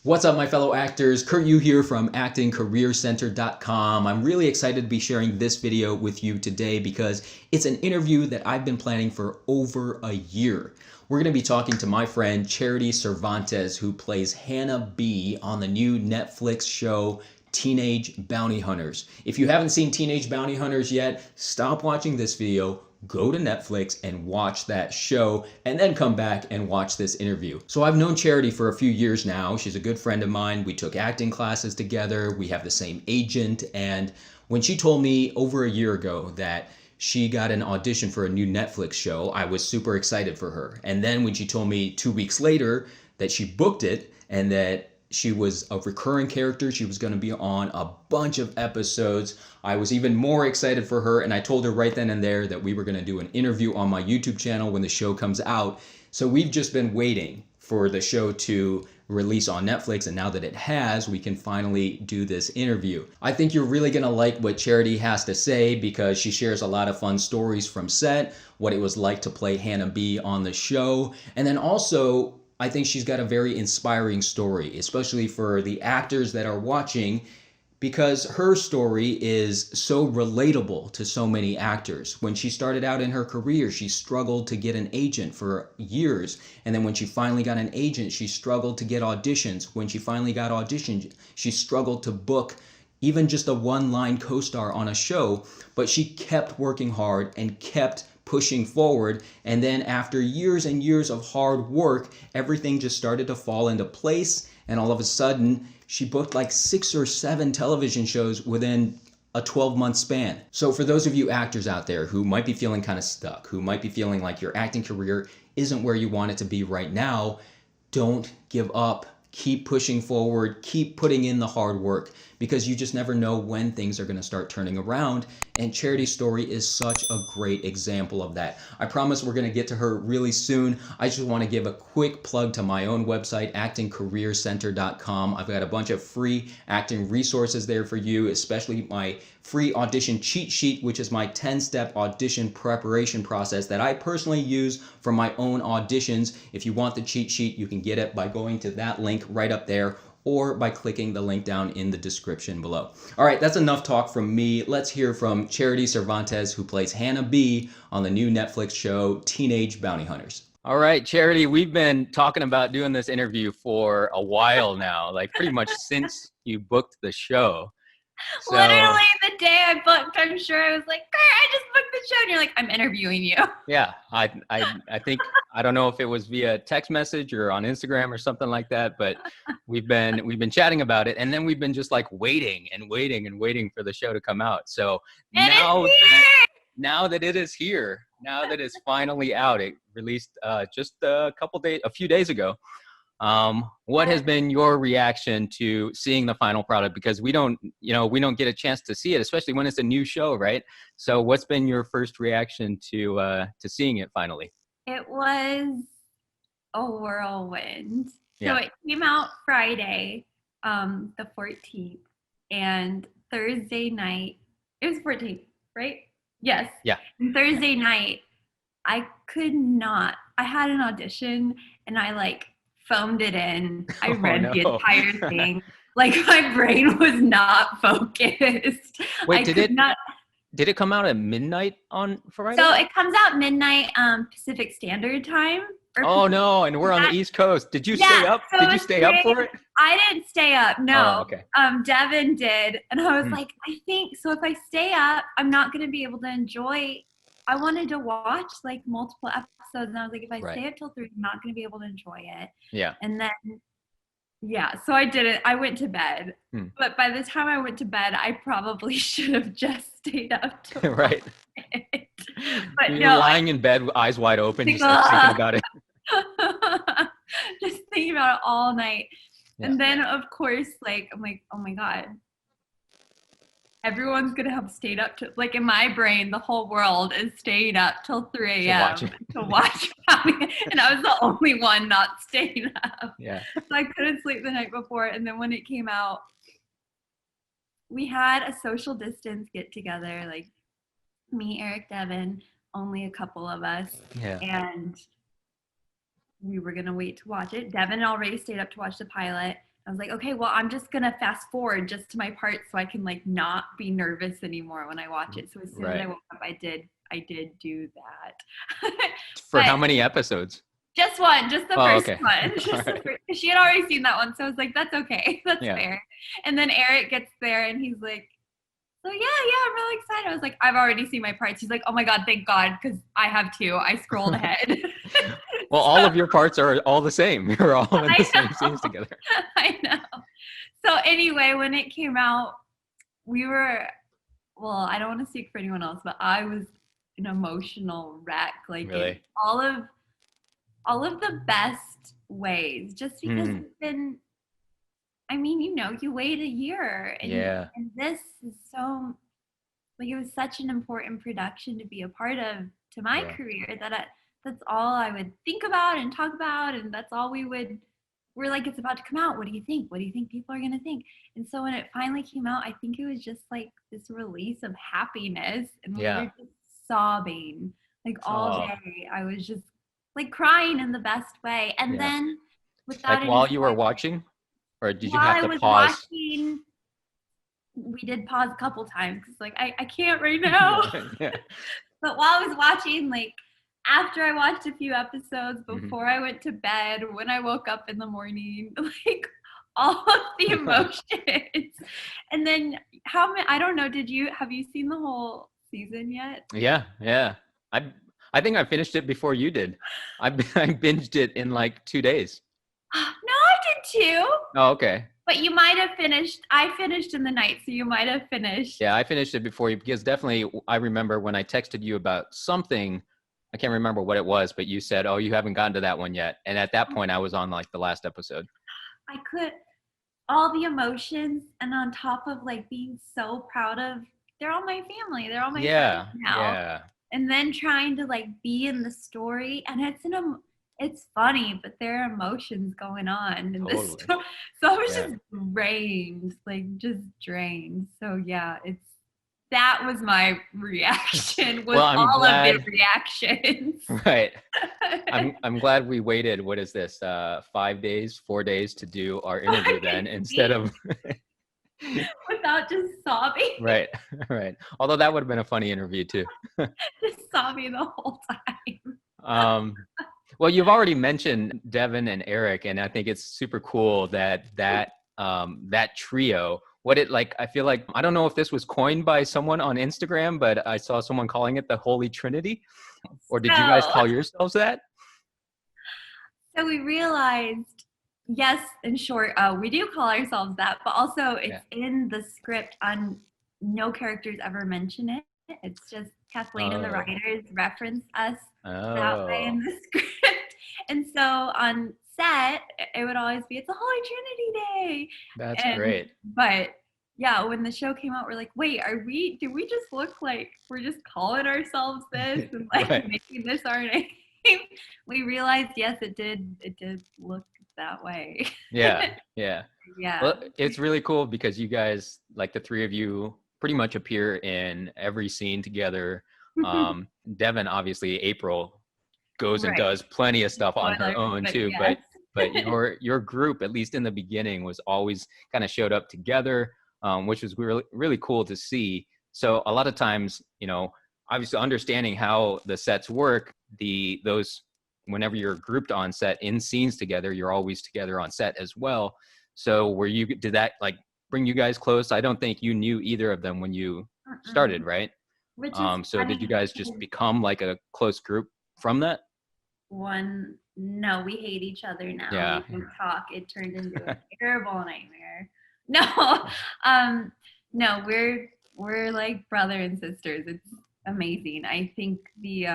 What's up, my fellow actors? Kurt Yu here from actingcareercenter.com. I'm really excited to be sharing this video with you today because it's an interview that I've been planning for over a year. We're going to be talking to my friend Charity Cervantes, who plays Hannah B on the new Netflix show Teenage Bounty Hunters. If you haven't seen Teenage Bounty Hunters yet, stop watching this video, go to Netflix and watch that show, and then come back and watch this interview. So I've known Charity for a few years now. She's a good friend of mine. We took acting classes together. We have the same agent. And when she told me over a year ago that she got an audition for a new Netflix show, I was super excited for her. And then when she told me 2 weeks later that she booked it and that she was a recurring character, she was going to be on a bunch of episodes, I was even more excited for her, and I told her right then and there that we were going to do an interview on my YouTube channel when the show comes out. So we've just been waiting for the show to release on Netflix, and now that it has, we can finally do this interview. I think you're really going to like what Charity has to say because she shares a lot of fun stories from set, what it was like to play Hannah B on the show, and then also I think she's got a very inspiring story, especially for the actors that are watching, because her story is so relatable to so many actors. When she started out in her career, she struggled to get an agent for years. And then when she finally got an agent, she struggled to get auditions. When she finally got auditioned, she struggled to book even just a one-line co-star on a show. But she kept working hard and kept pushing forward, and then after years and years of hard work, everything just started to fall into place, and all of a sudden she booked like 6 or 7 television shows within a 12-month span. So for those of you actors out there who might be feeling kind of stuck, who might be feeling like your acting career isn't where you want it to be right now, don't give up. Keep pushing forward, keep putting in the hard work, because you just never know when things are going to start turning around. And Charity's story is such a great example of that. I promise we're going to get to her really soon. I just want to give a quick plug to my own website, actingcareercenter.com. I've got a bunch of free acting resources there for you, especially my free audition cheat sheet, which is my 10-step audition preparation process that I personally use for my own auditions. If you want the cheat sheet, you can get it by going to that link right up there, or by clicking the link down in the description below. All right, that's enough talk from me. Let's hear from Charity Cervantes, who plays Hannah B on the new Netflix show, Teenage Bounty Hunters. All right, Charity, we've been talking about doing this interview for a while now, like pretty much since you booked the show. So, literally the day I booked, I'm sure I was like, I just booked the show. And you're like, I'm interviewing you. Yeah, I think, I don't know if it was via text message or on Instagram or something like that, but we've been chatting about it, and then we've been just like waiting and waiting and waiting for the show to come out. So now that it is here, now that it's finally out, it released just a few days ago. What has been your reaction to seeing the final product? Because we don't get a chance to see it, especially when it's a new show, right? So what's been your first reaction to seeing it finally? It was a whirlwind. Yeah. So it came out Friday, the 14th, and Thursday night, it was 14th, right? Yes. Yeah. And Thursday night, I had an audition and I foamed it in. I read the entire thing. Like my brain was not focused. Wait, did it come out at midnight on Friday? So it comes out midnight Pacific Standard Time. Oh no, and we're on the East Coast. Did you stay up? So did you stay up for it? I didn't stay up, no. Oh, okay. Devin did. And I was like, I think so if I stay up, I'm not gonna be able to enjoy. I wanted to watch like multiple episodes, and I was like, if I stay up till 3, I'm not going to be able to enjoy it. Yeah. And then, so I didn't. I went to bed. But by the time I went to bed, I probably should have just stayed up to right. It. But you're lying in bed, eyes wide open, just thinking about it. Just thinking about it all night. Yeah. And then, of course, I'm like, oh my God. Everyone's going to have stayed up to, in my brain, the whole world is staying up till 3 a.m. to watch. And I was the only one not staying up. Yeah. So I couldn't sleep the night before. And then when it came out, we had a social distance get together, me, Eric, Devin, only a couple of us. Yeah. And we were going to wait to watch it. Devin already stayed up to watch the pilot. I was like, okay, well, I'm just gonna fast forward just to my part so I can like not be nervous anymore when I watch it. So as soon as I woke up, I did do that. For But how many episodes? just one, just the Oh, first okay. one. All Just the right. first. She had already seen that one, so I was like, that's okay, that's Yeah. fair. And then Eric gets there and he's like, so yeah, I'm really excited. I was like, I've already seen my parts. He's like, oh my God, thank God, because I have too. I scrolled ahead. Well, all So of your parts are all the same. You're all in the I same scenes know. together. I know. So anyway, when it came out, we were, well, I don't want to speak for anyone else, but I was an emotional wreck, like in Really? all of the best ways, just because Mm, it's been, I mean, you wait a year yeah. and this is so, like, it was such an important production to be a part of to my Yeah. career that that's all I would think about and talk about, and that's all we're like, it's about to come out. What do you think? What do you think people are gonna think? And so when it finally came out, I think it was just like this release of happiness, and we were Yeah. just sobbing like all Oh, day. I was just like crying in the best way, and yeah. then without Like any while you were spoilers, watching, or did you while have I to was pause? watching, we did pause a couple times because like I can't right now. Yeah. Yeah. But while I was watching, like after I watched a few episodes, Mhm. before I went to bed, when I woke up in the morning, like all of the emotions. And then how many, I don't know, have you seen the whole season yet? Yeah. Yeah. I I think I finished it before you did. I binged it in like 2 days. No, I did too. Oh, okay. But you might have finished, I finished in the night, so you might have finished. Yeah, I finished it before you because definitely I remember when I texted you about something. I can't remember what it was, but you said, "Oh, you haven't gotten to that one yet." And at that point, I was on like the last episode. I could, all the emotions, and on top of like being so proud of, they're all my family, they're all my friends Yeah. now, Yeah. and then trying to like be in the story, and it's funny, but there are emotions going on in this Totally. story. So I was Yeah. just drained, like just drained. So yeah, that was my reaction, was Well, I'm all of the glad. reactions. Right. I'm glad we waited. What is this? 5 days, 4 days to do our interview then instead of Without just sobbing. right. Right. Although that would have been a funny interview too. Just sobbing the whole time. Um, well, you've already mentioned Devin and Eric, and I think it's super cool that trio. What it like? I feel like I don't know if this was coined by someone on Instagram, but I saw someone calling it the Holy Trinity. Or did you guys So, call yourselves that? so we realized, yes, in short, we do call ourselves that, but also Yeah. it's in the script. On no characters ever mention it. It's just Kathleen and the Oh. writers reference us that way Oh. in the script. And so on set, it would always be, it's a Holy Trinity Day. That's And, great. but yeah, when the show came out, we're like, wait, do we just look like we're just calling ourselves this and like Right. making this our name? We realized, yes, it did look that way. Yeah. Yeah. Yeah. Well, it's really cool because you guys, like the three of you, pretty much appear in every scene together. Devin, obviously, April goes and Right. does plenty of stuff on her Spoiler, own but too. yes. But your group, at least in the beginning, was always kind of showed up together, which was really cool to see. So a lot of times, obviously understanding how the sets work, those whenever you're grouped on set in scenes together, you're always together on set as well. So did that like bring you guys close? I don't think you knew either of them when you started, Mm-mm. right? Which is So did you funny guys just because become like a close group from that? no, we hate each other now. Yeah. We don't talk. It turned into a terrible nightmare. No, um, no, we're like brother and sisters. It's amazing. I think the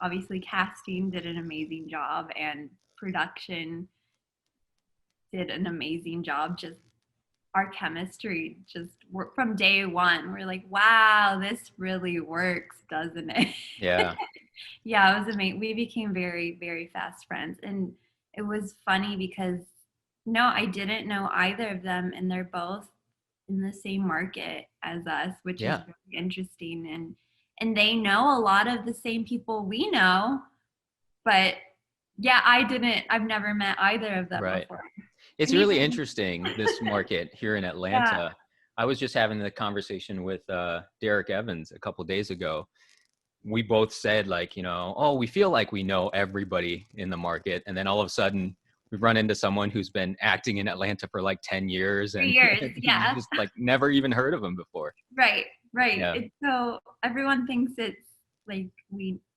obviously casting did an amazing job, and production did an amazing job. Just our chemistry, just from day one, we're like, wow, this really works, doesn't it? Yeah. Yeah, it was amazing. We became very, very fast friends. And it was funny because no, I didn't know either of them, and they're both in the same market as us, which is Yeah. really interesting. And they know a lot of the same people we know, but yeah, I've never met either of them Right. before. It's And really even, interesting, this market here in yeah, Atlanta. I was just having the conversation with Derek Evans a couple days ago. We both said, like, oh, we feel like we know everybody in the market, and then all of a sudden we run into someone who's been acting in Atlanta for like 10 years, for and years, you yeah. just like never even heard of him before. Right, right. Yeah. It's so everyone thinks it's like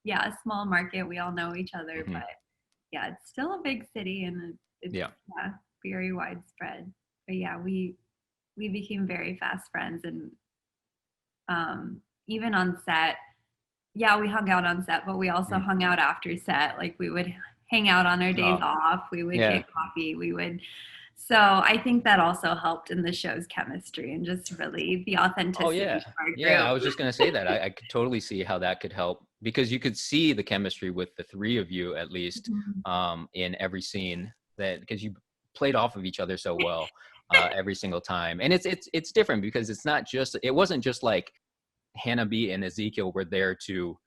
yeah, a small market. We all know each other, Hmm. but yeah, it's still a big city and it's Yeah. yeah, very widespread. But yeah, we became very fast friends and even on set, yeah, we hung out on set, but we also Mhm. hung out after set. Like we would hang out on our days Oh, off. We would yeah. get coffee. We would. So I think that also helped in the show's chemistry and just really the Oh, authenticity yeah. of our Yeah, group. I was just going to say that. I could totally see how that could help, because you could see the chemistry with the three of you, at least, Mhm. in every scene, that because you played off of each other so well every single time. And it's different, because it wasn't just like Hannah B and Ezekiel were there to,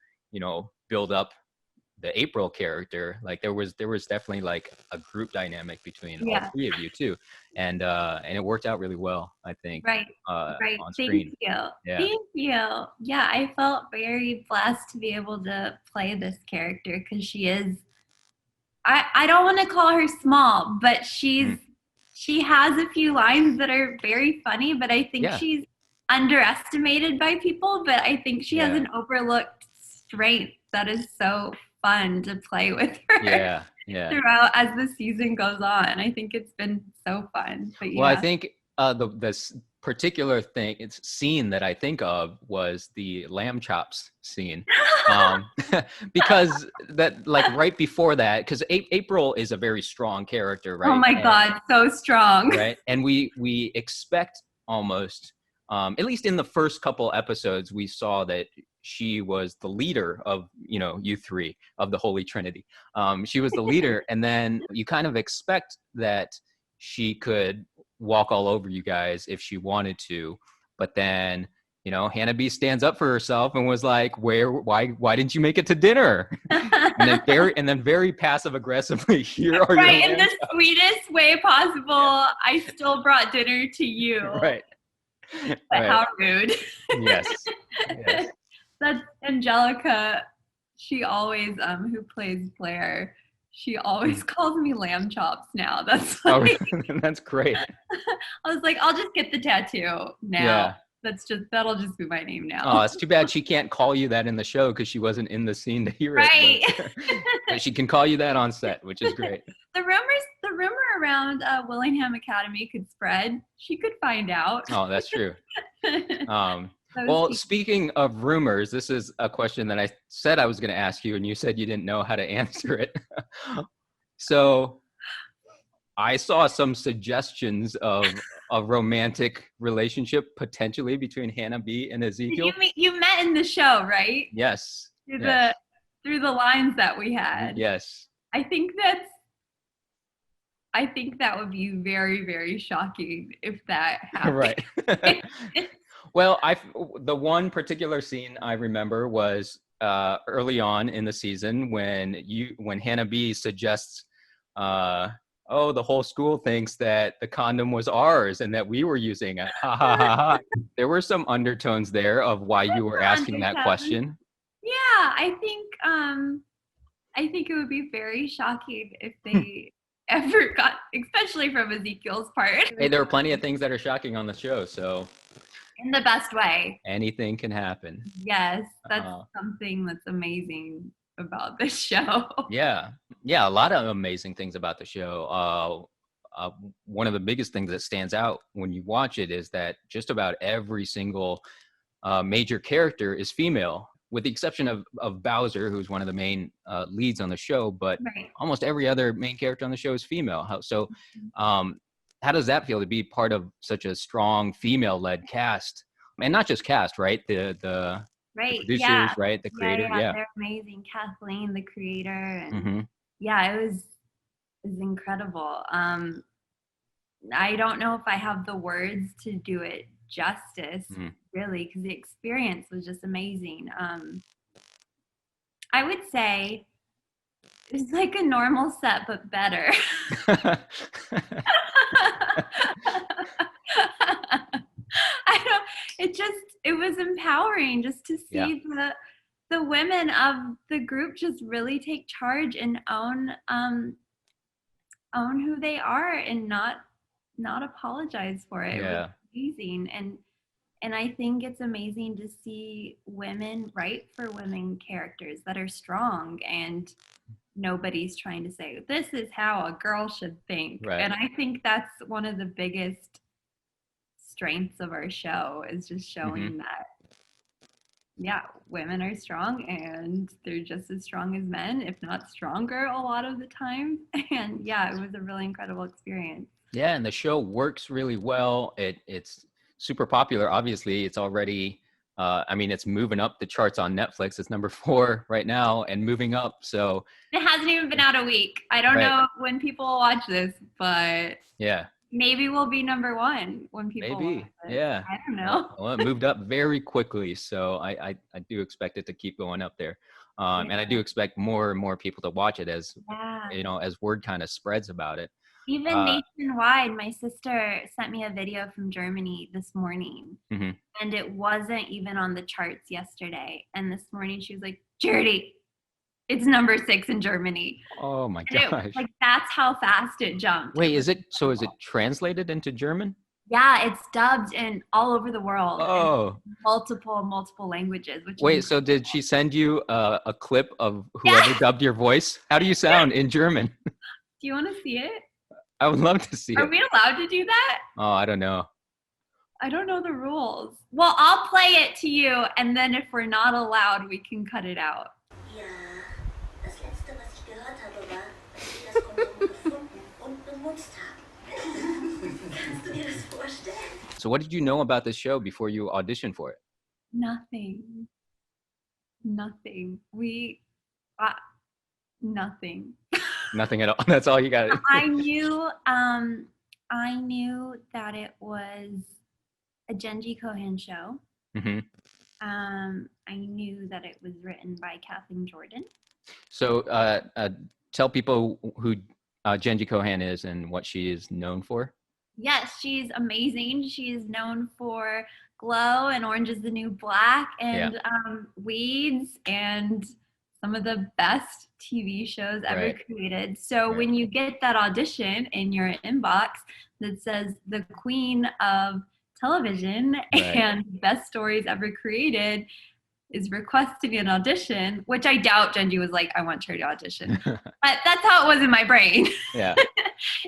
build up the April character. Like there was definitely like a group dynamic between all Yeah, three of you too, and it worked out really well, I think, right, right. on Thank screen. you. Yeah. Thank you. Yeah, I felt very blessed to be able to play this character because she is I don't want to call her small, but Mm. she has a few lines that are very funny, but I think Yeah. she's underestimated by people, but I think she has Yeah. an overlooked strength that is so fun to play with her Yeah. Yeah. throughout as the season goes on. I think it's been so fun. But Well, I yeah. think this particular scene that I think of was the lamb chops scene, um, because that, like, right before that, because April is a very strong character, Oh right? my And God, so strong. right, and we expect almost, at least in the first couple episodes, we saw that she was the leader of, you three, of the Holy Trinity. She was the leader, and then you kind of expect that she could walk all over you guys if she wanted to, but then, Hannah B stands up for herself and was like, why didn't you make it to dinner? And then very passive aggressively, here are your Right, in lamb the sweetest way possible. chops. I still brought dinner to you. Right. But Right. how rude. Yes. Yes. That's Angelica. She always, who plays Blair, she always Mm. calls me lamb chops now. That's Oh, like, that's great. I was like, I'll just get the tattoo now. Yeah. That'll just be my name Oh, now. it's too bad she can't call you that in the show, because she wasn't in the scene to hear it. Right. But she can call you that on set, which is great. The rumor around Willingham Academy could spread. She could find out. Oh, that's true. Um, Those well, people. speaking of rumors, this is a question that I said I was going to ask you, and you said you didn't know how to answer it. So I saw some suggestions of a romantic relationship potentially between Hannah B and Did Ezekiel. you met in the show, right? Yes. Through Yes. the lines that we had. Yes. I think that would be very, very shocking if that happened. Right. Well, the one particular scene I remember was early on in the season when Hannah B suggests, oh, the whole school thinks that the condom was ours and that we were using it. Ha ha ha ha. There were some undertones there of why you were asking that question. Yeah, I think it would be very shocking if they ever got, especially from Ezekiel's part. Hey, there are plenty of things that are shocking on the show, so In the best way. anything can happen. Yes, that's Uh, something that's amazing about this show. Yeah, yeah, a lot of amazing things about the show. One of the biggest things that stands out when you watch it is that just about every single major character is female, with the exception of Bowser, who's one of the main leads on the show. But Right. almost every other main character on the show is female. How does that feel to be part of such a strong female-led cast, and not just cast, right? The Right. Yeah. producers, right? The Yeah. creator, Yeah. yeah. They're amazing. Kathleen, the creator, and Hmm. yeah, it was incredible. I don't know if I have the words to do it justice, Mm. really, because the experience was just amazing. I would say it's like a normal set, but better. empowering just to Yeah. see the women of the group just really take charge and own who they are and not apologize for it. It was Yeah. amazing. And I think it's amazing to see women write for women characters that are strong and nobody's trying to say this is how a girl should think. Right. And I think that's one of the biggest strengths of our show, is just showing that, yeah, women are strong and they're just as strong as men, if not stronger a lot of the time. And yeah, it was a really incredible experience. Yeah, and the show works really well. It's super popular. Obviously, it's already, I mean, it's moving up the charts on Netflix. It's number 4 right now and moving up. So It hasn't even been out a week. I don't know when people will watch this, but yeah, maybe we'll be number 1 when people watch it. Yeah. I don't know. Well, it moved up very quickly, so I do expect it to keep going up there. And I do expect more and more people to watch it as you know, as word kind of spreads about it. Even nationwide, my sister sent me a video from Germany this morning, and it wasn't even on the charts yesterday. And this morning she was like, Charity, it's number 6 in Germany. Oh my gosh. Like, that's how fast it jumped. Wait, is it translated into German? Yeah, it's dubbed in all over the world. Oh. Multiple languages. Wait, so did she send you a clip of whoever dubbed your voice? How do you sound in German? Do you want to see it? I would love to see it. Are we allowed to do that? Oh, I don't know. I don't know the rules. Well, I'll play it to you, and then if we're not allowed, we can cut it out. So what did you know about this show before you auditioned for it? Nothing. Nothing. Nothing. Nothing at all. That's all you got. I knew that it was a Genji Cohen show. I knew that it was written by Kathleen Jordan. So tell people who Genji Cohen is and what she is known for. Yes, she's amazing. She is known for Glow and Orange is the New Black and Weeds and some of the best TV shows ever created. So when you get that audition in your inbox that says the Queen of Television and Best Stories Ever Created is requesting an audition, which I doubt Genji was like, I want her to audition. But that's how it was in my brain. Yeah.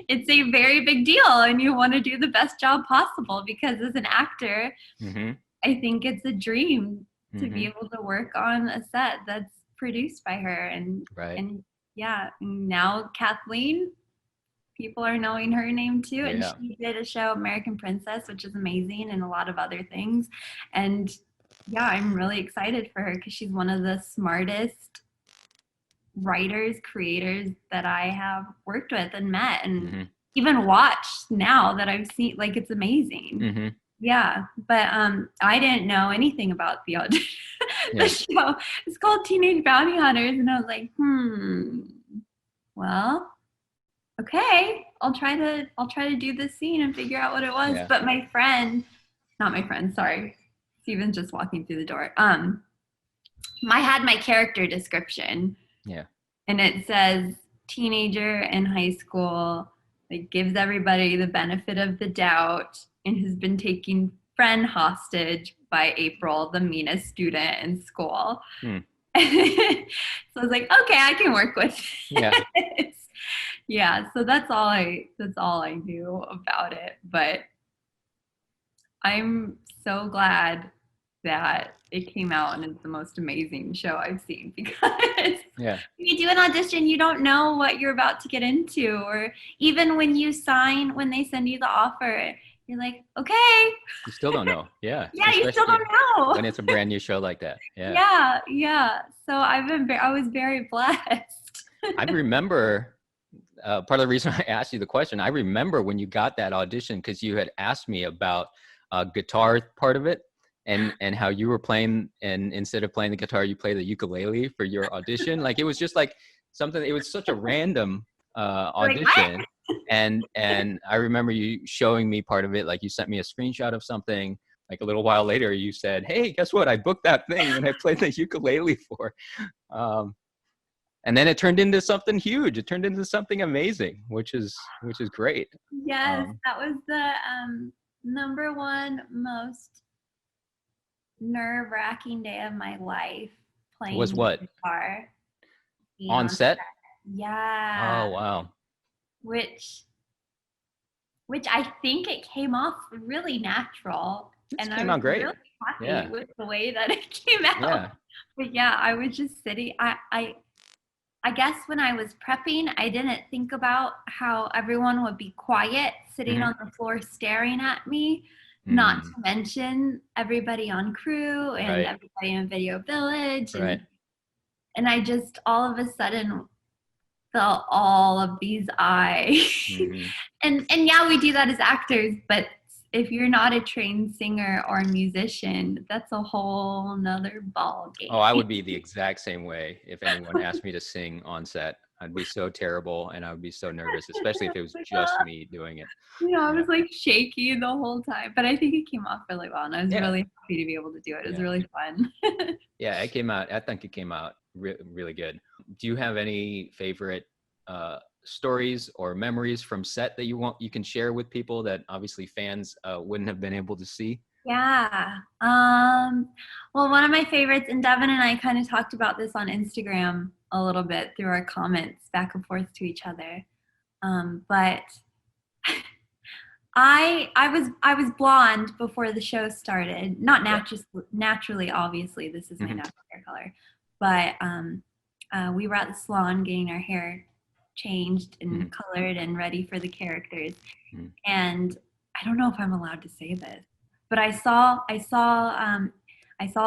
It's a very big deal, and you want to do the best job possible, because as an actor, I think it's a dream to be able to work on a set that's produced by her. And now Kathleen, people are knowing her name too. And she did a show, American Princess, which is amazing, and a lot of other things. And yeah, I'm really excited for her because she's one of the smartest writers, creators that I have worked with and met and even watched now that I've seen. Like, it's amazing. Yeah, but I didn't know anything about the audition. The show is called Teenage Bounty Hunters, and I was like, well, okay, I'll try to do this scene and figure out what it was. But sorry, Steven's just walking through the door. I had my character description. Yeah. And it says teenager in high school, like, gives everybody the benefit of the doubt and has been taking friend hostage by April, the meanest student in school. So I was like, okay, I can work with it. So that's all I knew about it. But I'm so glad that it came out and it's the most amazing show I've seen, because when you do an audition, you don't know what you're about to get into, or even when they send you the offer, you're like, okay. You still don't know. Yeah. You still don't know. When it's a brand new show like that. Yeah. So I was very blessed. I remember, part of the reason I asked you the question, I remember when you got that audition, because you had asked me about guitar part of it. And how you were playing, and instead of playing the guitar, you play the ukulele for your audition. Like, it was just like something, it was such a random audition. Like, and I remember you showing me part of it. Like, you sent me a screenshot of something like a little while later, you said, "Hey, guess what? I booked that thing and I played the ukulele for." And then it turned into something huge. It turned into something amazing, which is great. Yes, that was the number one most nerve-wracking day of my life, Was playing the what? guitar. Being On on set? Yeah. Oh, wow. Which I think it came off really natural, This and I came was out great. really happy Yeah. with the way that it came out. Yeah. But yeah, I was just sitting. I guess when I was prepping, I didn't think about how everyone would be quiet, sitting on the floor staring at me. Not to mention everybody on crew and Right. everybody in Video Village, Right. and I just all of a sudden felt all of these eyes. And yeah, we do that as actors, but if you're not a trained singer or musician, that's a whole nother ball game. Oh, I would be the exact same way if anyone asked me to sing on set. I'd be so terrible and I would be so nervous, especially if it was just me doing it. I was like shaky the whole time, but I think it came off really well, and I was really happy to be able to do it. It was really fun. Yeah, it came out. I think it came out really good. Do you have any favorite stories or memories from set that you can share with people that obviously fans wouldn't have been able to see? Yeah. Well, one of my favorites, and Devin and I kind of talked about this on Instagram a little bit through our comments back and forth to each other. But I was blonde before the show started. Not naturally, obviously. This is my natural hair color. But we were at the salon getting our hair changed and colored and ready for the characters. And I don't know if I'm allowed to say this, but I saw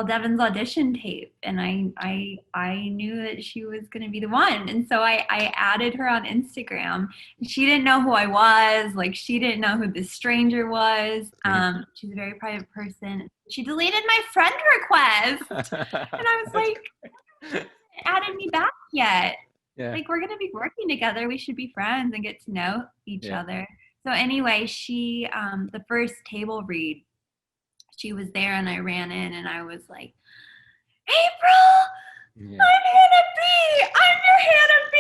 Devin's audition tape, and I knew that she was going to be the one, and so I added her on Instagram. She didn't know who I was, like she didn't know who this stranger was. She's a very private person. She deleted my friend request, and I was like, added me back yet? Like, we're going to be working together. We should be friends and get to know each other. So anyway, she the first table read, she was there, and I ran in and I was like, "April, I'm your Hannah B.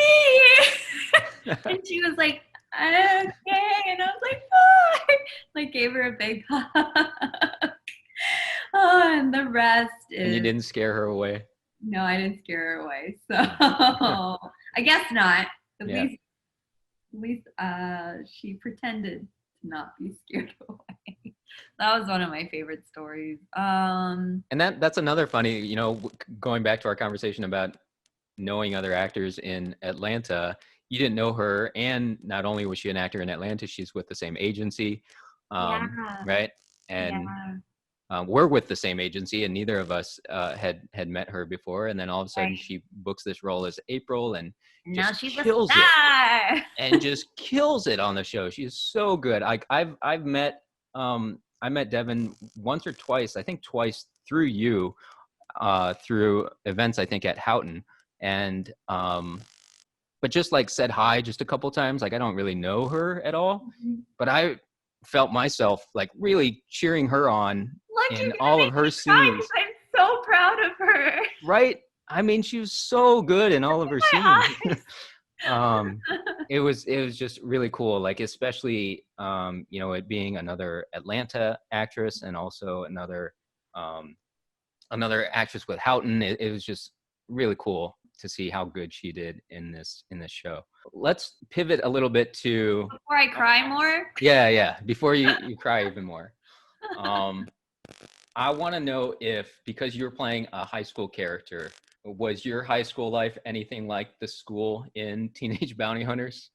And she was like, "Okay." And I was like, "Bye." Like, gave her a big hug. Oh, and the rest is. And you didn't scare her away? No, I didn't scare her away. So I guess not. At least she pretended to not be scared away. That was one of my favorite stories. And that's another funny, going back to our conversation about knowing other actors in Atlanta, you didn't know her, and not only was she an actor in Atlanta, she's with the same agency, right? And we're with the same agency, and neither of us had met her before. And then all of a sudden, she books this role as April, and now she's kills a star. and just kills it on the show. She's so good. I've met I met Devin once or twice, I think twice through you, through events, I think at Houghton, and but just like said hi just a couple times. Like, I don't really know her at all, but I felt myself like really cheering her on in all of her scenes. I'm so proud of her. Right? I mean, she was so good in all of her scenes. It was just really cool, like, especially it being another Atlanta actress and also another actress with Houghton. It was just really cool to see how good she did in this show. Let's pivot a little bit to before I cry more. Yeah, before you cry even more. I want to know if, because you're playing a high school character, was your high school life anything like the school in Teenage Bounty Hunters?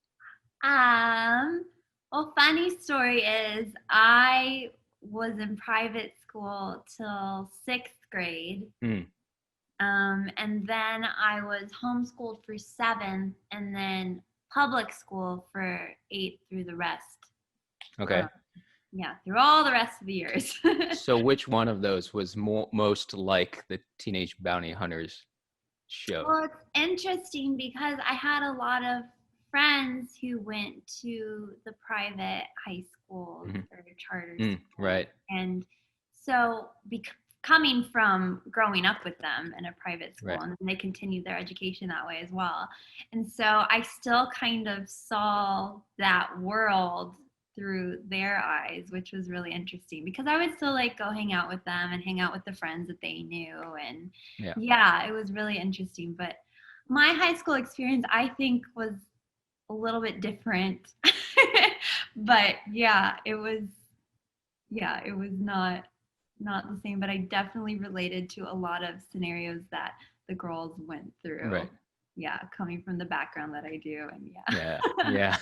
Well, funny story is I was in private school till 6th grade. And then I was homeschooled for 7th, and then public school for 8th through the rest. Okay. Through all the rest of the years. So which one of those was most like the Teenage Bounty Hunters show? Well, it's interesting because I had a lot of friends who went to the private high schools or charter schools. Right. And so coming from growing up with them in a private school, Right. and they continued their education that way as well. And so I still kind of saw that world through their eyes, which was really interesting because I would still like go hang out with them and hang out with the friends that they knew. And yeah, it was really interesting. But my high school experience, I think, was a little bit different. But it was not the same, but I definitely related to a lot of scenarios that the girls went through. Right. Yeah, coming from the background that I do, and Yeah.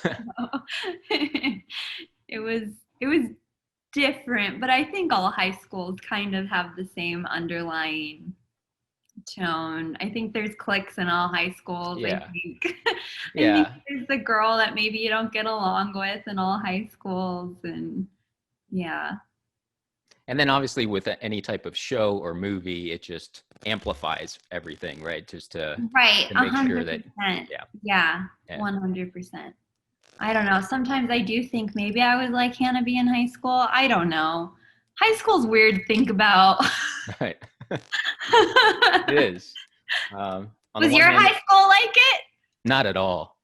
it was different, but I think all high schools kind of have the same underlying tone. I think there's cliques in all high schools. I think there's the girl that maybe you don't get along with in all high schools, and And then obviously with any type of show or movie, it just amplifies everything, right? Just to make 100%. Sure that 100%. I don't know. Sometimes I do think maybe I was like Hannah B in high school. I don't know. High school's weird to think about. Right. It is. Was your high school like it? Not at all.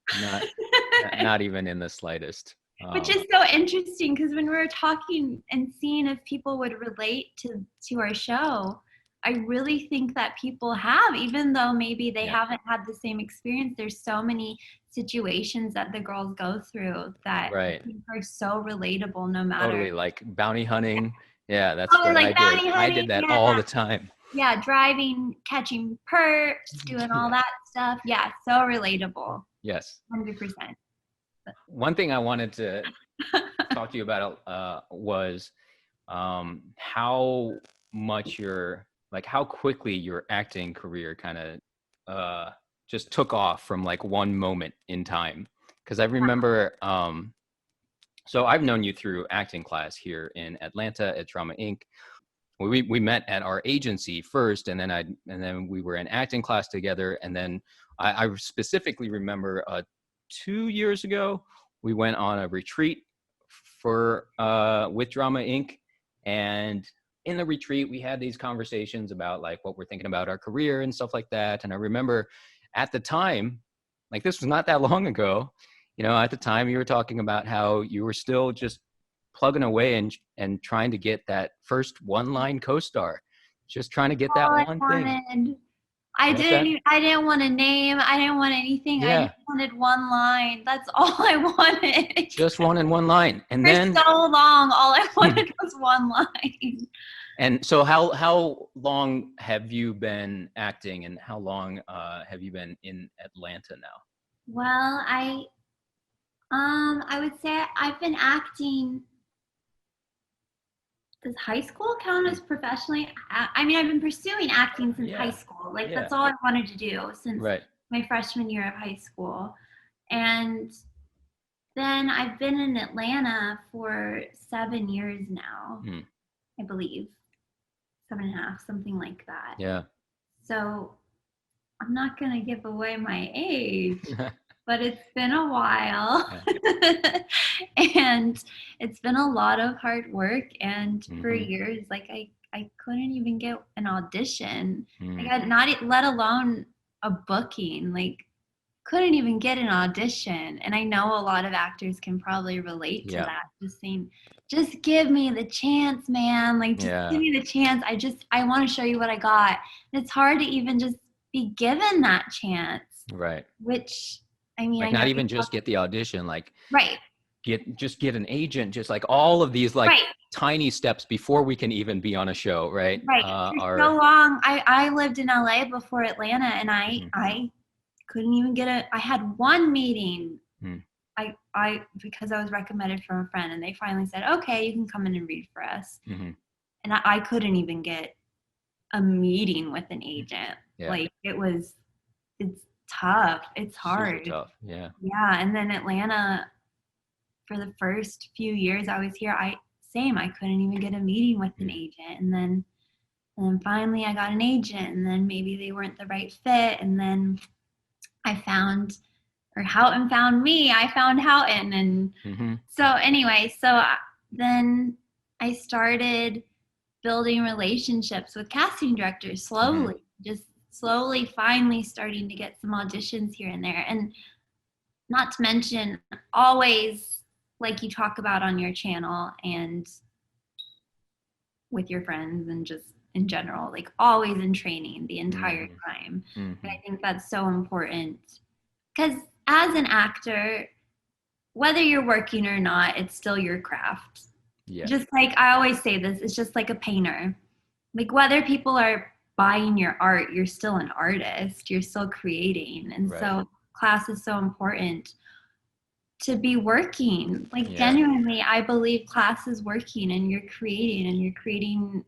Not even in the slightest. Which is so interesting because when we were talking and seeing if people would relate to our show, I really think that people have, even though maybe they haven't had the same experience. There's so many situations that the girls go through that I think are so relatable no matter. Totally, like bounty hunting. Yeah, that's what I did. I did that all the time. Yeah, driving, catching perps, doing all that stuff. Yeah, so relatable. Yes. 100%. One thing I wanted to talk to you about was how much how quickly your acting career kind of just took off from like one moment in time. Because I remember, so I've known you through acting class here in Atlanta at Drama Inc. We met at our agency first, and then we were in acting class together, and then I specifically remember 2 years ago, we went on a retreat for with Drama Inc. And in the retreat, we had these conversations about like what we're thinking about our career and stuff like that. And I remember at the time, like this was not that long ago, at the time you were talking about how you were still just plugging away and trying to get that first one-line co-star, just trying to get that one thing. I didn't want a name. I didn't want anything. Yeah. I just wanted one line. That's all I wanted. Just wanted one line. And for so long, all I wanted was one line. And so how long have you been acting, and how long have you been in Atlanta now? Well, I would say I've been acting. Does high school count as professionally? I mean, I've been pursuing acting since high school. Like that's all I wanted to do since my freshman year of high school. And then I've been in Atlanta for 7 years now, I believe. 7.5, something like that. Yeah. So I'm not going to give away my age. But it's been a while and it's been a lot of hard work. And for years, like I couldn't even get an audition. I got not let alone a booking, like couldn't even get an audition. And I know a lot of actors can probably relate to that. Just saying, just give me the chance, man. Like just give me the chance. I want to show you what I got. And it's hard to even just be given that chance. Right. Which I mean, like not even just get the audition, like get an agent, just like all of these like tiny steps before we can even be on a show, right? For so long, I lived in LA before Atlanta, and I couldn't even get I had one meeting. I because I was recommended from a friend, and they finally said, okay, you can come in and read for us. And I couldn't even get a meeting with an agent. Like it's tough. It's hard. Super tough. Yeah. Yeah. And then Atlanta, for the first few years I was here, I couldn't even get a meeting with an agent. And then finally I got an agent, and then maybe they weren't the right fit. And then Houghton found me. I found Houghton. And so anyway, then I started building relationships with casting directors slowly, just slowly, finally starting to get some auditions here and there. And not to mention, always, like you talk about on your channel and with your friends and just in general, like always in training the entire time. And I think that's so important because as an actor, whether you're working or not, it's still your craft. Yeah. Just like I always say this, it's just like a painter. Like whether people are buying your art, you're still an artist, you're still creating. And so class is so important to be working. Like genuinely, I believe class is working and you're creating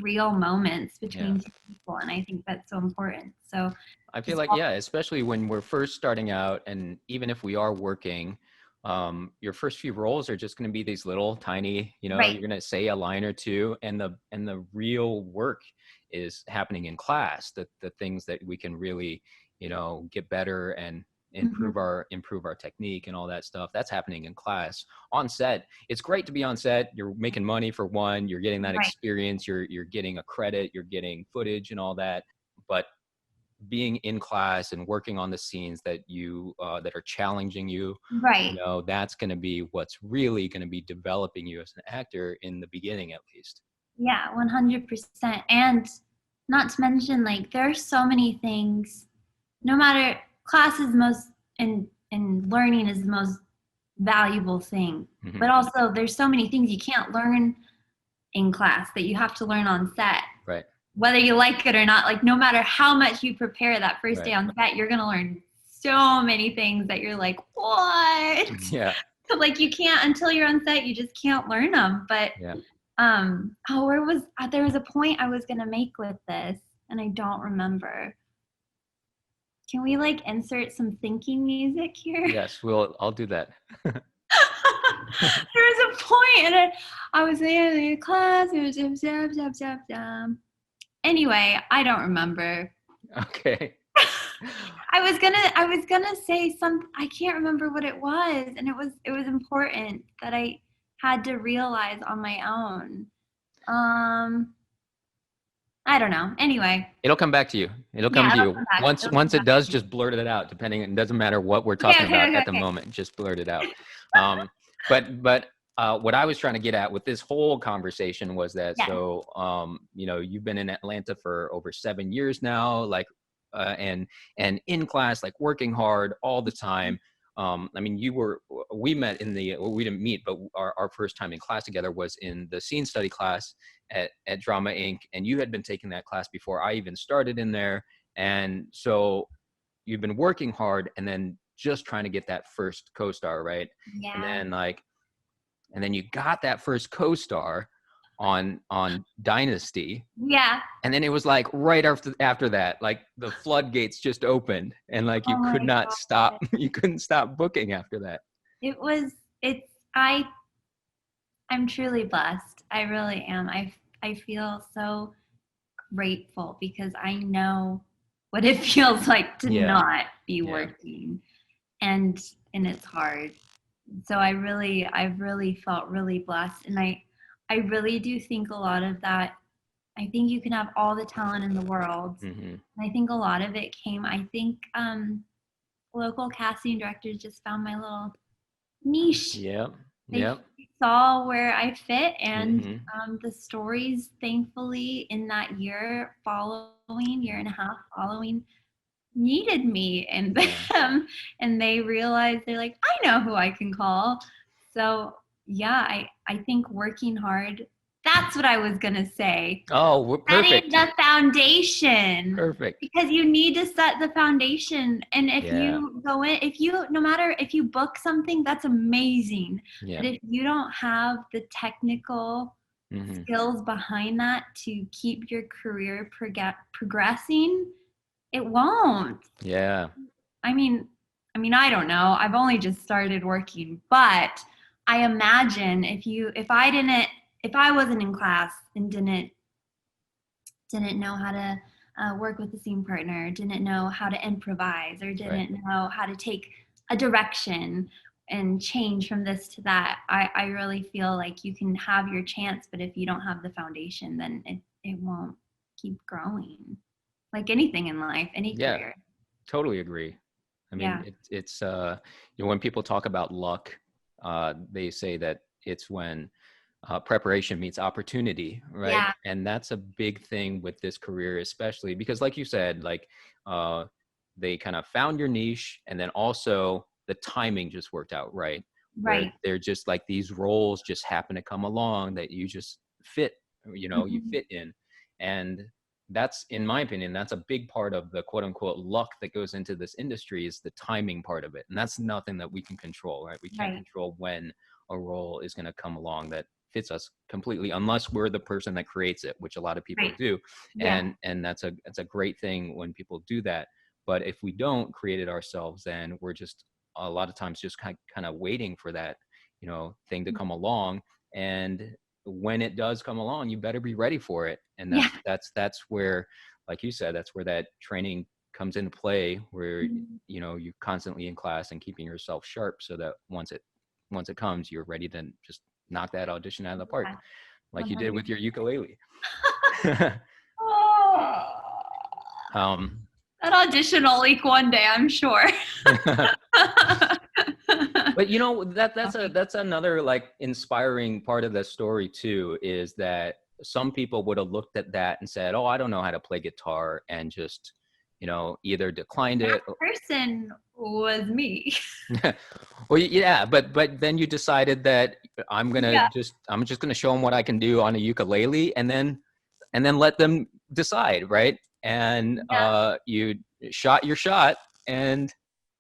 real moments between two people. And I think that's so important. So I feel like, especially when we're first starting out, and even if we are working, your first few roles are just going to be these little tiny, you're going to say a line or two, and the real work is happening in class. The things that we can really, get better and improve our technique and all that stuff, that's happening in class. On set, it's great to be on set. You're making money for one, you're getting that experience, you're getting a credit, you're getting footage and all that. But being in class and working on the scenes that you that are challenging you, that's going to be what's really going to be developing you as an actor in the beginning, at least. 100%. And not to mention, like, there are so many things, no matter, class is most and learning is the most valuable thing, but also there's so many things you can't learn in class that you have to learn on set, whether you like it or not. Like no matter how much you prepare that first day on set, you're gonna learn so many things that you're like, what? Like you can't, until you're on set, you just can't learn them. But there was a point I was gonna make with this and I don't remember. Can we like insert some thinking music here? Yes, I'll do that. There was a point and I was in class, it was anyway, I don't remember. Okay. I was gonna say something, I can't remember what it was, and it was important that I had to realize on my own. I don't know. Anyway, it'll come back to you. It'll come to you. Once it does, just blurt it out. It doesn't matter what we're talking about at the moment. Just blurt it out. But what I was trying to get at with this whole conversation was that you've been in Atlanta for over 7 years now, like, and in class, like working hard all the time. I mean, we met we didn't meet, but our first time in class together was in the scene study class at Drama Inc. And you had been taking that class before I even started in there. And so you've been working hard and then just trying to get that first co-star, right? Yeah. And then you got that first co-star on Dynasty. Yeah. And then it was like right after that, like the floodgates just opened and like you could not stop. You couldn't stop booking after that. I'm truly blessed. I really am. I feel so grateful because I know what it feels like to not be working, and it's hard. So I've really felt really blessed, and I really do think a lot of that. I think you can have all the talent in the world. And I think a lot of it came. I think local casting directors just found my little niche. They saw where I fit, and the stories, thankfully, in that year and a half following, needed me and them, and they realized, they're like, I know who I can call. So I think working hard, that's what I was gonna say. Oh, perfect. Setting the foundation. Perfect. Because you need to set the foundation. And if you go in, no matter if you book something, that's amazing. But if you don't have the technical skills behind that to keep your career progressing, it won't. Yeah. I mean, I don't know. I've only just started working, but I imagine if I wasn't in class and didn't know how to work with a scene partner, didn't know how to improvise, or didn't know how to take a direction, and change from this to that. I really feel like you can have your chance, but if you don't have the foundation, then it won't keep growing. Like anything in life, any Yeah, career. totally agree. I mean, Yeah. it's when people talk about luck, they say that it's when preparation meets opportunity, right? Yeah. And that's a big thing with this career, especially because, like you said, like they kind of found your niche, and then also the timing just worked out right, where Right. they're just like these roles just happen to come along that you just fit, you Mm-hmm. fit in, and that's, in my opinion, that's a big part of the quote unquote luck that goes into this industry, is the timing part of it, and that's nothing that we can control, right? We can't Right. control when a role is going to come along that fits us completely, unless we're the person that creates it, which a lot of people Right. do. Yeah. And that's a great thing when people do that. But if we don't create it ourselves, then we're just a lot of times just kind of waiting for that, thing to come along. And when it does come along, you better be ready for it. And Yeah. that's where, like you said, that's where that training comes into play, where Mhm. you're constantly in class and keeping yourself sharp, so that once it comes, you're ready to just knock that audition out of the park, Yeah. like you did with 100. your ukulele. Oh, um, that audition will leak one day, I'm sure. but that's another like inspiring part of the story too, is that some people would have looked at that and said, "Oh, I don't know how to play guitar," and just either declined That it. person was me. Well, yeah, but then you decided that Yeah. I'm just gonna show them what I can do on a ukulele, and then let them decide, right? And Yeah. you shot your shot, and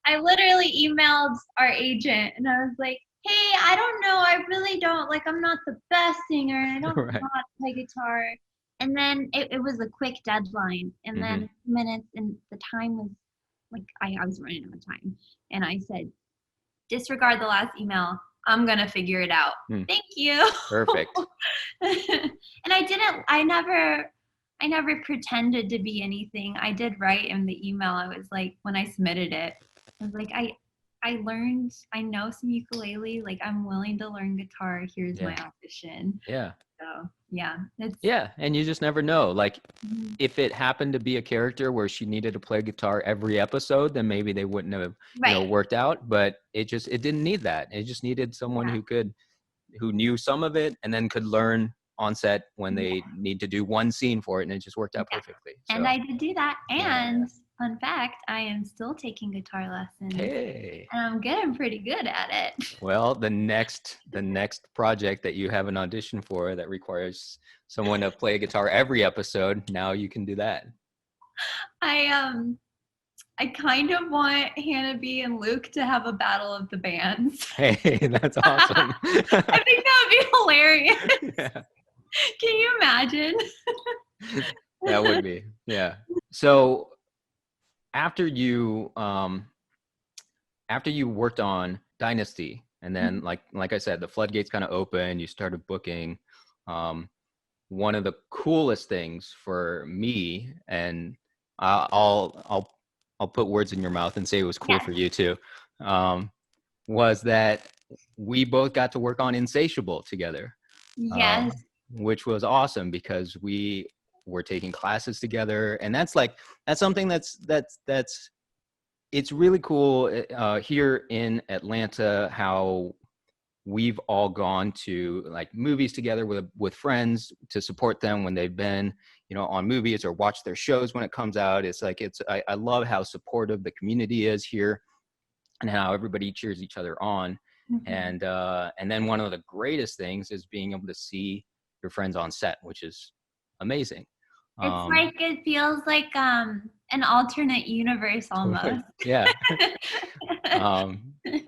I literally emailed our agent and I was like, hey, I don't know. I really don't, like, I'm not the best singer and I don't know right. how to play guitar. And then it was a quick deadline. And Hmm. then minutes and the time was like, I was running out of time. And I said, disregard the last email. I'm going to figure it out. Hmm. Thank you. Perfect. And I never pretended to be anything. I did write in the email. I was like, when I submitted it, I was like, I know some ukulele. Like, I'm willing to learn guitar. Here's my Yeah. audition. Yeah. So yeah, it's Yeah. And you just never know. Like, mhm. if it happened to be a character where she needed to play guitar every episode, then maybe they wouldn't have, Right. worked out. But it didn't need that. It just needed someone Yeah. who knew some of it and then could learn on set when Yeah. they need to do one scene for it, and it just worked out Yeah. perfectly. And So, I did do that. yeah. And fun fact, I am still taking guitar lessons Hey. and I'm getting pretty good at it. Well, the next project that you have an audition for that requires someone to play a guitar every episode, now you can do that. I I kind of want Hannah B and Luke to have a battle of the bands. Hey, that's awesome. I think that would be hilarious. Yeah, Can you imagine? that would be. Yeah. So after you worked on Dynasty, and then like I said, the floodgates kind of opened, you started booking. One of the coolest things for me, and I'll put words in your mouth and say it was cool Yes. for you too, was that we both got to work on Insatiable together, uh, Yes. which was awesome because we were taking classes together, and that's something that's it's really cool here in Atlanta, how we've all gone to like movies together with friends to support them when they've been on movies or watch their shows when it comes out. It's like I love how supportive the community is here and how everybody cheers each other on. Mhm. And then one of the greatest things is being able to see your friends on set, which is amazing. It's um like it feels like an alternate universe totally. almost. Yeah.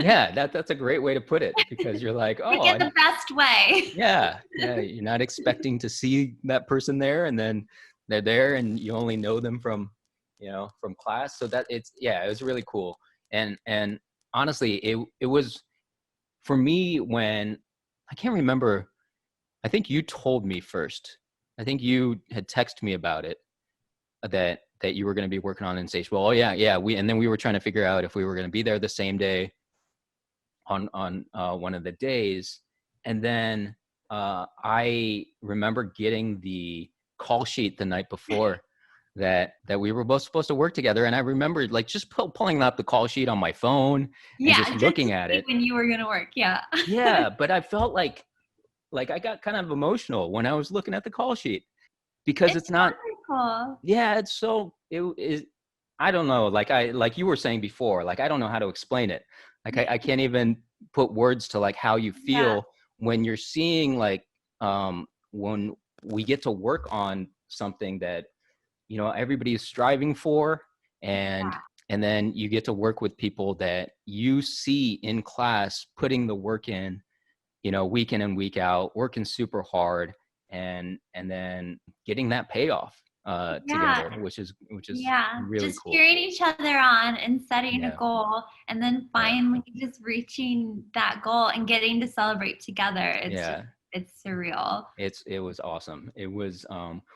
Yeah, that's a great way to put it, because you're like, Like oh, in the best way. yeah, you're not expecting to see that person there, and then they're there and you only know them from from class. So that it was really cool. And honestly, it was for me when I can't remember. I think you told me first. I think you had texted me about it, that you were going to be working on Insatiable. Oh yeah, we, and then we were trying to figure out if we were going to be there the same day on one of the days. And then I remember getting the call sheet the night before that we were both supposed to work together. And I remember like just pulling up the call sheet on my phone and just looking at it when you were going to work. Yeah. Yeah. But I felt like I got kind of emotional when I was looking at the call sheet, because it's not wonderful. Yeah, it's so it is. I don't know. Like you were saying before, like I don't know how to explain it. Like I can't even put words to like how you feel when you're seeing like when we get to work on something that everybody is striving for, and then you get to work with people that you see in class putting the work in, week in and week out, working super hard, and then getting that payoff together, which is really just cool. cheering each other on and setting a goal, and then finally just reaching that goal and getting to celebrate together. It's surreal. It was awesome. It was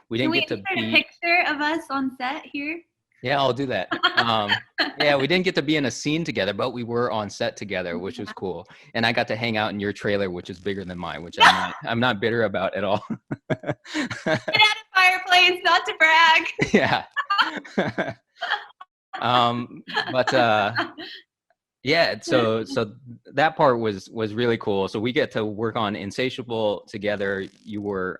we didn't get to be a picture of us on set here. Yeah, I'll do that. Yeah, we didn't get to be in a scene together, but we were on set together, which was cool. And I got to hang out in your trailer, which is bigger than mine, which I'm not bitter about at all. It had a fireplace, not to brag. Yeah. Yeah, so that part was really cool. So we get to work on Insatiable together. You were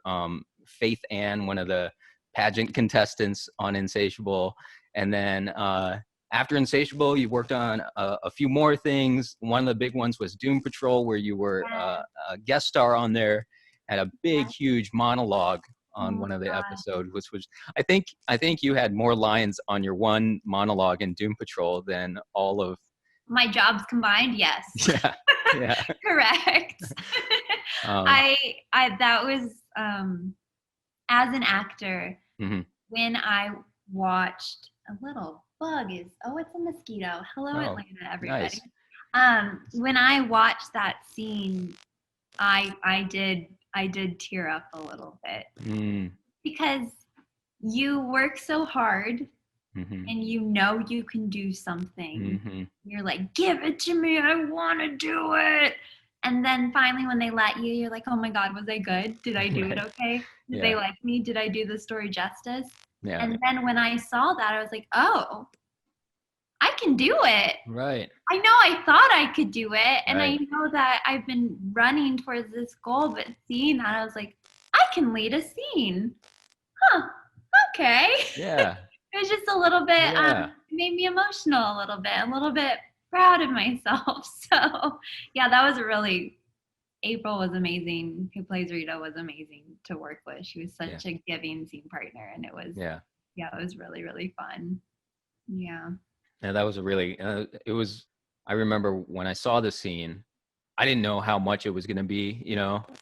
Faith Ann, one of the pageant contestants on Insatiable. And then after Insatiable, you worked on a few more things. One of the big ones was Doom Patrol, where you were a guest star on there, had a big, huge monologue on one of the episodes, which was, I think you had more lines on your one monologue in Doom Patrol than all of my jobs combined. Yes. Yeah. Correct. That was as an actor, when I watched a little bug it's a mosquito. Hello, Atlanta, everybody. Nice. When I watched that scene, I did tear up a little bit, because you work so hard, and you can do something. You're like, give it to me, I want to do it. And then finally when they let you, you're like, oh my God, was I good? Did I do it okay? Did they like me? Did I do the story justice? Yeah. And then when I saw that, I was like, oh, I can do it. Right. I know I thought I could do it. And I know that I've been running towards this goal, but seeing that, I was like, I can lead a scene. Huh. Okay. Yeah. It was just a little bit, it made me emotional a little bit proud of myself. So yeah, that was April was amazing. Who plays Rita was amazing to work with. She was such a giving scene partner, and it was, it was really, really fun. Yeah. Yeah, that was a really, I remember when I saw the scene, I didn't know how much it was going to be,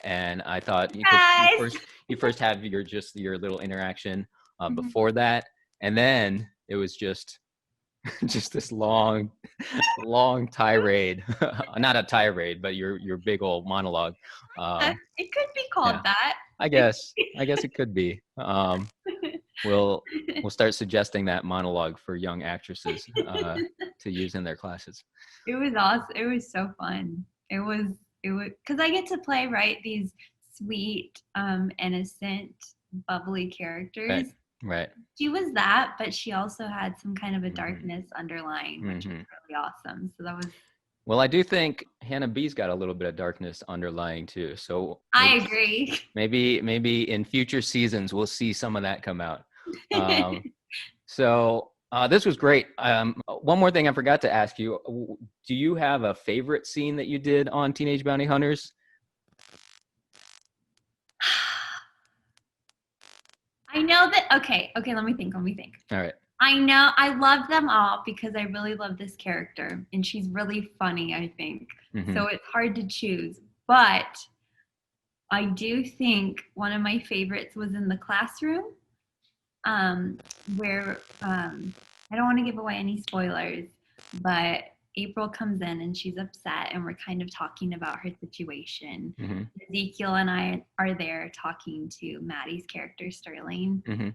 and I thought you first have your little interaction before that. And then it was just this long tirade, not a tirade, but your big old monologue. It could be called that. I guess it could be. We'll start suggesting that monologue for young actresses to use in their classes. It was awesome. It was so fun. It was because I get to play these sweet, innocent, bubbly characters. Right. She was that, but she also had some kind of a darkness underlying, which was really awesome. So that was. Well, I do think Hannah B's got a little bit of darkness underlying too. So I agree. Maybe in future seasons we'll see some of that come out. So this was great. One more thing I forgot to ask you: do you have a favorite scene that you did on Teenage Bounty Hunters? I know that. Okay, let me think. All right. I know I love them all because I really love this character, and she's really funny, I think. So it's hard to choose. But I do think one of my favorites was in the classroom, where I don't want to give away any spoilers, but April comes in and she's upset, and we're kind of talking about her situation. Ezekiel and I are there talking to Maddie's character, Sterling, and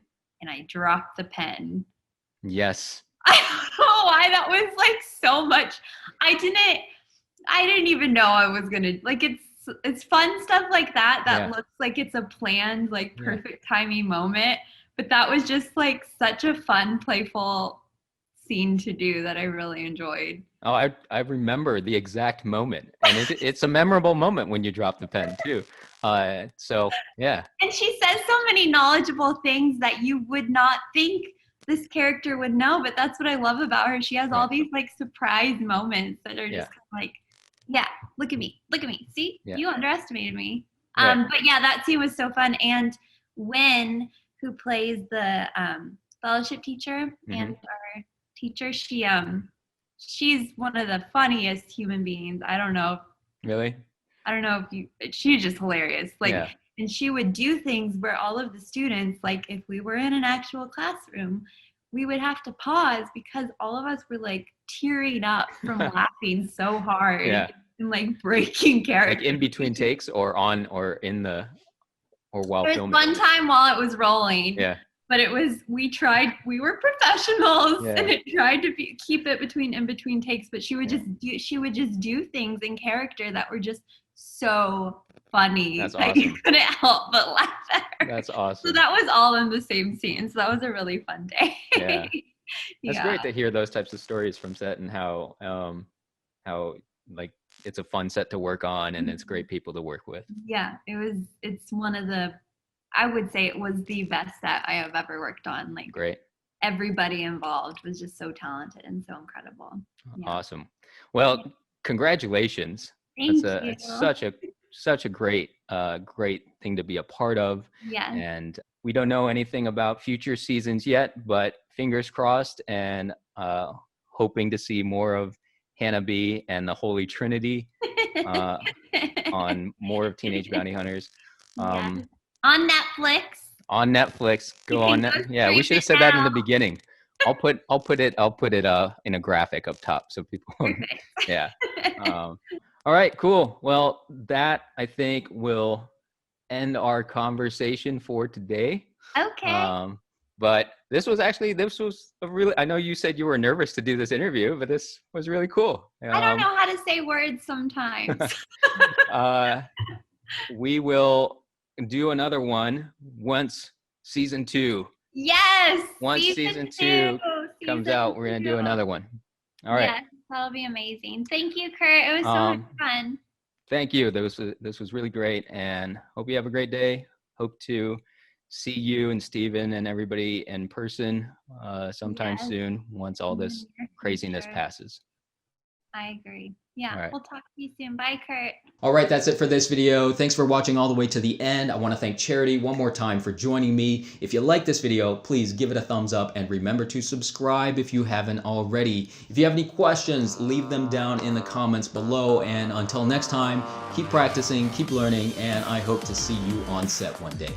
I dropped the pen. Yes. I don't know why that was so much. I didn't I didn't even know I was gonna like it's fun stuff like that looks like it's a planned like perfect timing moment, but that was just like such a fun, playful scene to do that I really enjoyed. Oh, I remember the exact moment, and it's a memorable moment when you drop the pen too. So yeah. And she says so many knowledgeable things that you would not think this character would know, but that's what I love about her. She has all these like surprise moments that are just kind of like, yeah, look at me, see, you underestimated me. But yeah, that scene was so fun. And Wynn, who plays the fellowship teacher and our teacher, she's one of the funniest human beings. I don't know if you, she's just hilarious. Like, and she would do things where all of the students, like if we were in an actual classroom, we would have to pause because all of us were like tearing up from laughing so hard and like breaking character. Like in between takes or while filming. One time while it was rolling. Yeah. But it was, we were professionals and it tried to keep it in between takes, but she would just do things in character that were just so funny. That's awesome. You couldn't help but laugh at her. That's awesome. So that was all in the same scene. So that was a really fun day. Yeah. That's great to hear those types of stories from set and how like it's a fun set to work on and it's great people to work with. Yeah, it's one of the, I would say it was the best set I have ever worked on. Like great. Everybody involved was just so talented and so incredible. Yeah. Awesome. Well, congratulations. Thank you. It's such a great thing to be a part of. Yeah. And we don't know anything about future seasons yet, but fingers crossed and hoping to see more of Hannah B and the Holy Trinity on more of Teenage Bounty Hunters. On Netflix. On Netflix. Go on. Yeah, we should have said that in the beginning. I'll put it in a graphic up top so people. Yeah. All right. Cool. Well, that I think will end our conversation for today. Okay. But this was a really, I know you said you were nervous to do this interview, but this was really cool. I don't know how to say words sometimes. We will do another one once season 2. Yes. Once season 2 comes out, we're going to do another one. All right. Yes, that'll be amazing. Thank you, Kurt. It was so much fun. Thank you. This was really great, and hope you have a great day. Hope to see you and Steven and everybody in person sometime soon once all this craziness passes. I agree. Yeah, We'll talk to you soon. Bye, Kurt. All right, that's it for this video. Thanks for watching all the way to the end. I want to thank Charity one more time for joining me. If you like this video, please give it a thumbs up and remember to subscribe if you haven't already. If you have any questions, leave them down in the comments below. And until next time, keep practicing, keep learning, and I hope to see you on set one day.